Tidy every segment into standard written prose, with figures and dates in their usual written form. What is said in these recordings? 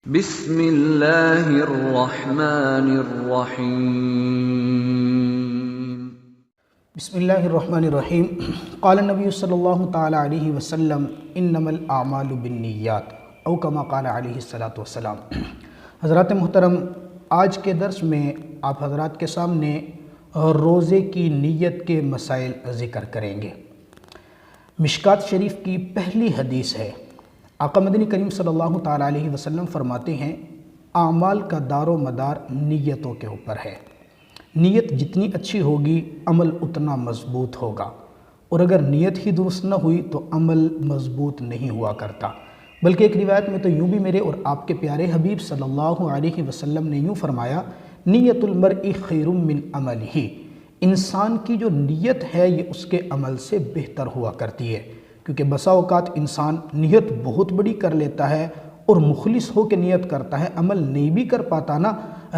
بسم اللہ الرحمن الرحیم۔ بسم اللہ الرحمن الرحیم۔ قال النبی صلی اللہ تعالی علیہ وسلم انما الاعمال بالنیات او کما قال علیہ الصلاۃ والسلام۔ حضرات محترم، آج کے درس میں آپ حضرات کے سامنے روزے کی نیت کے مسائل ذکر کریں گے۔ مشکات شریف کی پہلی حدیث ہے۔ آقا مدنی کریم صلی اللہ تعالی علیہ وسلم فرماتے ہیں اعمال کا دار و مدار نیتوں کے اوپر ہے۔ نیت جتنی اچھی ہوگی عمل اتنا مضبوط ہوگا، اور اگر نیت ہی درست نہ ہوئی تو عمل مضبوط نہیں ہوا کرتا۔ بلکہ ایک روایت میں تو یوں بھی میرے اور آپ کے پیارے حبیب صلی اللہ علیہ وسلم نے یوں فرمایا، نیت المرء خیر من عملہ۔ انسان کی جو نیت ہے یہ اس کے عمل سے بہتر ہوا کرتی ہے، کیونکہ بسا اوقات انسان نیت بہت بڑی کر لیتا ہے اور مخلص ہو کے نیت کرتا ہے، عمل نہیں بھی کر پاتا نا،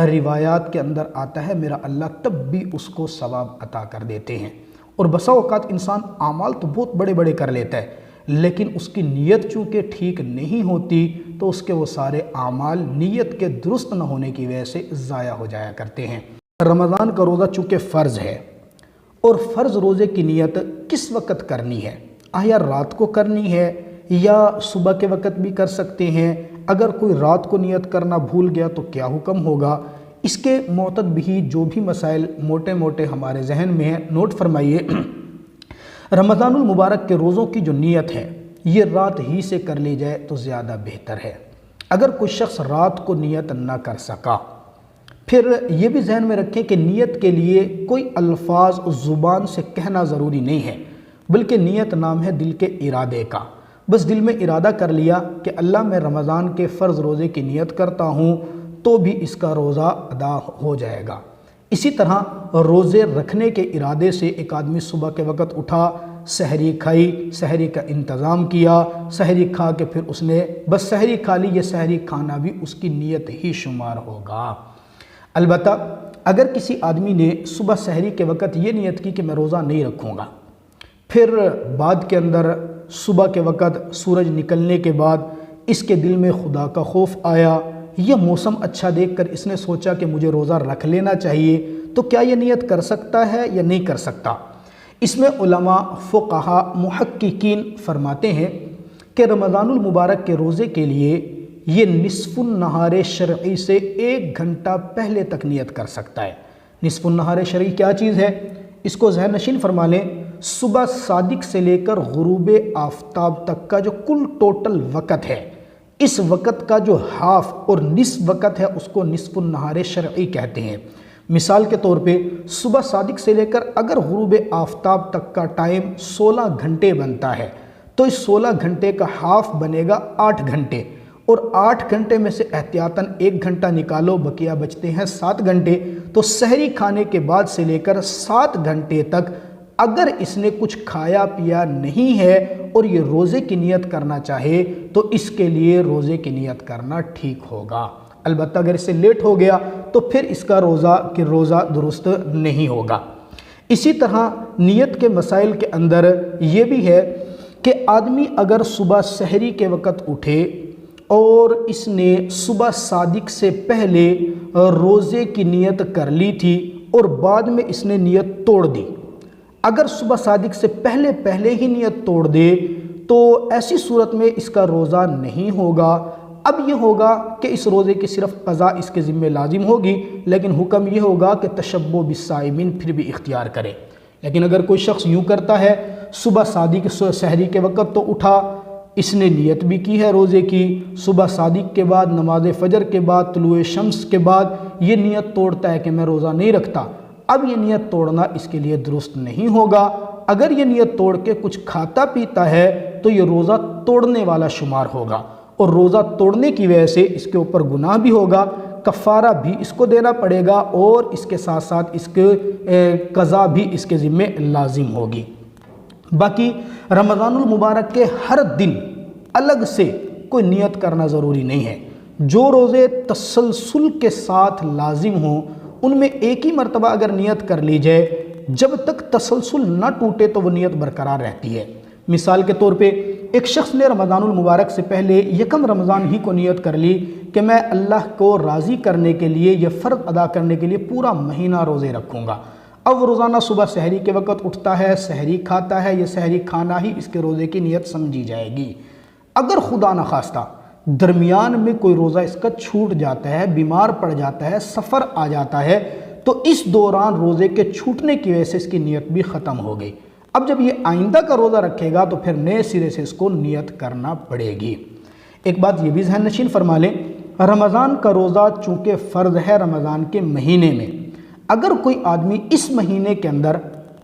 روایات کے اندر آتا ہے میرا اللہ تب بھی اس کو ثواب عطا کر دیتے ہیں۔ اور بسا اوقات انسان اعمال تو بہت بڑے بڑے کر لیتا ہے، لیکن اس کی نیت چونکہ ٹھیک نہیں ہوتی تو اس کے وہ سارے اعمال نیت کے درست نہ ہونے کی وجہ سے ضائع ہو جایا کرتے ہیں۔ رمضان کا روزہ چونکہ فرض ہے، اور فرض روزے کی نیت کس وقت کرنی ہے؟ آیا رات کو کرنی ہے یا صبح کے وقت بھی کر سکتے ہیں؟ اگر کوئی رات کو نیت کرنا بھول گیا تو کیا حکم ہوگا؟ اس کے معتد بھی جو بھی مسائل موٹے موٹے ہمارے ذہن میں ہیں نوٹ فرمائیے۔ رمضان المبارک کے روزوں کی جو نیت ہے یہ رات ہی سے کر لی جائے تو زیادہ بہتر ہے۔ اگر کوئی شخص رات کو نیت نہ کر سکا، پھر یہ بھی ذہن میں رکھیں کہ نیت کے لیے کوئی الفاظ زبان سے کہنا ضروری نہیں ہے، بلکہ نیت نام ہے دل کے ارادے کا۔ بس دل میں ارادہ کر لیا کہ اللہ میں رمضان کے فرض روزے کی نیت کرتا ہوں تو بھی اس کا روزہ ادا ہو جائے گا۔ اسی طرح روزے رکھنے کے ارادے سے ایک آدمی صبح کے وقت اٹھا، سحری کھائی، سحری کا انتظام کیا، سحری کھا کے پھر اس نے بس سحری کھا لی، یہ سحری کھانا بھی اس کی نیت ہی شمار ہوگا۔ البتہ اگر کسی آدمی نے صبح سحری کے وقت یہ نیت کی کہ میں روزہ نہیں رکھوں گا، پھر بعد کے اندر صبح کے وقت سورج نکلنے کے بعد اس کے دل میں خدا کا خوف آیا، یہ موسم اچھا دیکھ کر اس نے سوچا کہ مجھے روزہ رکھ لینا چاہیے، تو کیا یہ نیت کر سکتا ہے یا نہیں کر سکتا؟ اس میں علماء، فقہاء، محققین فرماتے ہیں کہ رمضان المبارک کے روزے کے لیے یہ نصف النہار شرعی سے 1 گھنٹہ پہلے تک نیت کر سکتا ہے۔ نصف النہار شرعی کیا چیز ہے؟ اس کو ذہن نشین فرما لیں۔ صبح صادق سے لے کر غروب آفتاب تک کا جو کل ٹوٹل وقت ہے، اس وقت کا جو ہاف اور نصف وقت ہے اس کو نصف النہار شرعی کہتے ہیں۔ مثال کے طور پہ صبح صادق سے لے کر اگر غروب آفتاب تک کا ٹائم 16 گھنٹے بنتا ہے تو اس 16 گھنٹے کا ہاف بنے گا 8 گھنٹے، اور 8 گھنٹے میں سے احتیاطاً 1 گھنٹہ نکالو، بقیہ بچتے ہیں 7 گھنٹے۔ تو سحری کھانے کے بعد سے لے کر 7 گھنٹے تک اگر اس نے کچھ کھایا پیا نہیں ہے اور یہ روزے کی نیت کرنا چاہے تو اس کے لیے روزے کی نیت کرنا ٹھیک ہوگا۔ البتہ اگر اس سے لیٹ ہو گیا تو پھر اس کا روزہ درست نہیں ہوگا۔ اسی طرح نیت کے مسائل کے اندر یہ بھی ہے کہ آدمی اگر صبح سحری کے وقت اٹھے اور اس نے صبح صادق سے پہلے روزے کی نیت کر لی تھی اور بعد میں اس نے نیت توڑ دی، اگر صبح صادق سے پہلے ہی نیت توڑ دے تو ایسی صورت میں اس کا روزہ نہیں ہوگا۔ اب یہ ہوگا کہ اس روزے کی صرف قضا اس کے ذمہ لازم ہوگی، لیکن حکم یہ ہوگا کہ تشبہ بالصائمین پھر بھی اختیار کرے۔ لیکن اگر کوئی شخص یوں کرتا ہے، صبح صادق سحری کے وقت تو اٹھا، اس نے نیت بھی کی ہے روزے کی، صبح صادق کے بعد نماز فجر کے بعد طلوع شمس کے بعد یہ نیت توڑتا ہے کہ میں روزہ نہیں رکھتا، اب یہ نیت توڑنا اس کے لیے درست نہیں ہوگا۔ اگر یہ نیت توڑ کے کچھ کھاتا پیتا ہے تو یہ روزہ توڑنے والا شمار ہوگا، اور روزہ توڑنے کی وجہ سے اس کے اوپر گناہ بھی ہوگا، کفارہ بھی اس کو دینا پڑے گا، اور اس کے ساتھ ساتھ اس کے قضا بھی اس کے ذمہ لازم ہوگی۔ باقی رمضان المبارک کے ہر دن الگ سے کوئی نیت کرنا ضروری نہیں ہے۔ جو روزے تسلسل کے ساتھ لازم ہوں ان میں ایک ہی مرتبہ اگر نیت کر لی جائے، جب تک تسلسل نہ ٹوٹے تو وہ نیت برقرار رہتی ہے۔ مثال کے طور پہ ایک شخص نے رمضان المبارک سے پہلے یکم رمضان ہی کو نیت کر لی کہ میں اللہ کو راضی کرنے کے لیے یہ فرض ادا کرنے کے لیے پورا مہینہ روزے رکھوں گا۔ اب وہ روزانہ صبح سحری کے وقت اٹھتا ہے، سحری کھاتا ہے، یہ سحری کھانا ہی اس کے روزے کی نیت سمجھی جائے گی۔ اگر خدا نخواستہ درمیان میں کوئی روزہ اس کا چھوٹ جاتا ہے، بیمار پڑ جاتا ہے، سفر آ جاتا ہے، تو اس دوران روزے کے چھوٹنے کی وجہ سے اس کی نیت بھی ختم ہو گئی۔ اب جب یہ آئندہ کا روزہ رکھے گا تو پھر نئے سرے سے اس کو نیت کرنا پڑے گی۔ ایک بات یہ بھی ذہن نشین فرما لیں، رمضان کا روزہ چونکہ فرض ہے رمضان کے مہینے میں، اگر کوئی آدمی اس مہینے کے اندر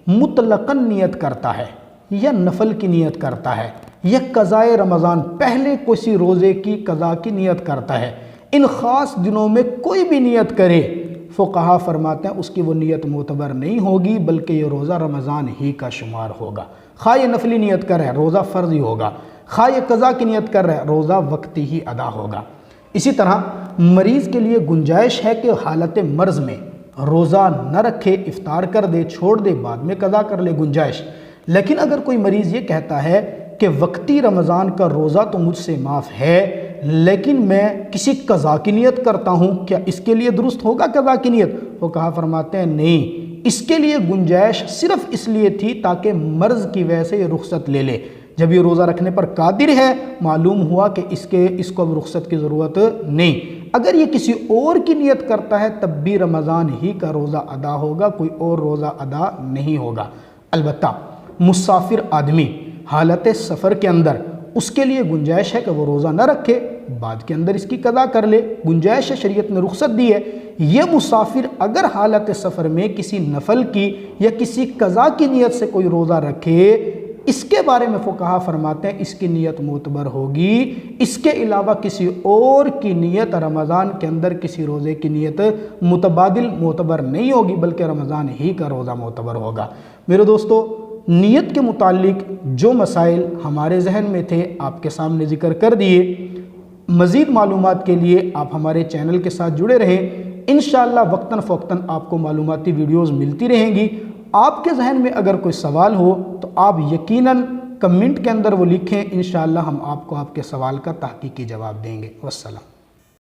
مطلقاً نیت کرتا ہے یا نفل کی نیت کرتا ہے یا قضاء رمضان پہلے کسی روزے کی قضا کی نیت کرتا ہے، ان خاص دنوں میں کوئی بھی نیت کرے، فقہا فرماتے ہیں اس کی وہ نیت معتبر نہیں ہوگی، بلکہ یہ روزہ رمضان ہی کا شمار ہوگا۔ خواہ یہ نفلی نیت کر رہا ہے، روزہ فرض ہی ہوگا، خواہ یہ قضا کی نیت کر رہا ہے، روزہ وقتی ہی ادا ہوگا۔ اسی طرح مریض کے لیے گنجائش ہے کہ حالت مرض میں روزہ نہ رکھے، افطار کر دے، چھوڑ دے، بعد میں قضا کر لے، گنجائش۔ لیکن اگر کوئی مریض یہ کہتا ہے کہ وقتی رمضان کا روزہ تو مجھ سے معاف ہے، لیکن میں کسی قضا کی نیت کرتا ہوں، کیا اس کے لیے درست ہوگا قضا کی نیت؟ وہ کہا فرماتے ہیں نہیں، اس کے لیے گنجائش صرف اس لیے تھی تاکہ مرض کی وجہ سے یہ رخصت لے لے۔ جب یہ روزہ رکھنے پر قادر ہے، معلوم ہوا کہ اس کو اب رخصت کی ضرورت نہیں۔ اگر یہ کسی اور کی نیت کرتا ہے تب بھی رمضان ہی کا روزہ ادا ہوگا، کوئی اور روزہ ادا نہیں ہوگا۔ البتہ مسافر آدمی حالت سفر کے اندر اس کے لیے گنجائش ہے کہ وہ روزہ نہ رکھے، بعد کے اندر اس کی قضا کر لے، گنجائش ہے، شریعت نے رخصت دی ہے۔ یہ مسافر اگر حالت سفر میں کسی نفل کی یا کسی قضا کی نیت سے کوئی روزہ رکھے، اس کے بارے میں فقہا فرماتے ہیں اس کی نیت معتبر ہوگی۔ اس کے علاوہ کسی اور کی نیت رمضان کے اندر کسی روزے کی نیت متبادل معتبر نہیں ہوگی، بلکہ رمضان ہی کا روزہ معتبر ہوگا۔ میرے دوستو، نیت کے متعلق جو مسائل ہمارے ذہن میں تھے آپ کے سامنے ذکر کر دیے۔ مزید معلومات کے لیے آپ ہمارے چینل کے ساتھ جڑے رہیں، انشاءاللہ وقتاً فوقتاً آپ کو معلوماتی ویڈیوز ملتی رہیں گی۔ آپ کے ذہن میں اگر کوئی سوال ہو تو آپ یقیناً کمنٹ کے اندر وہ لکھیں، انشاءاللہ ہم آپ کو آپ کے سوال کا تحقیقی جواب دیں گے۔ والسلام۔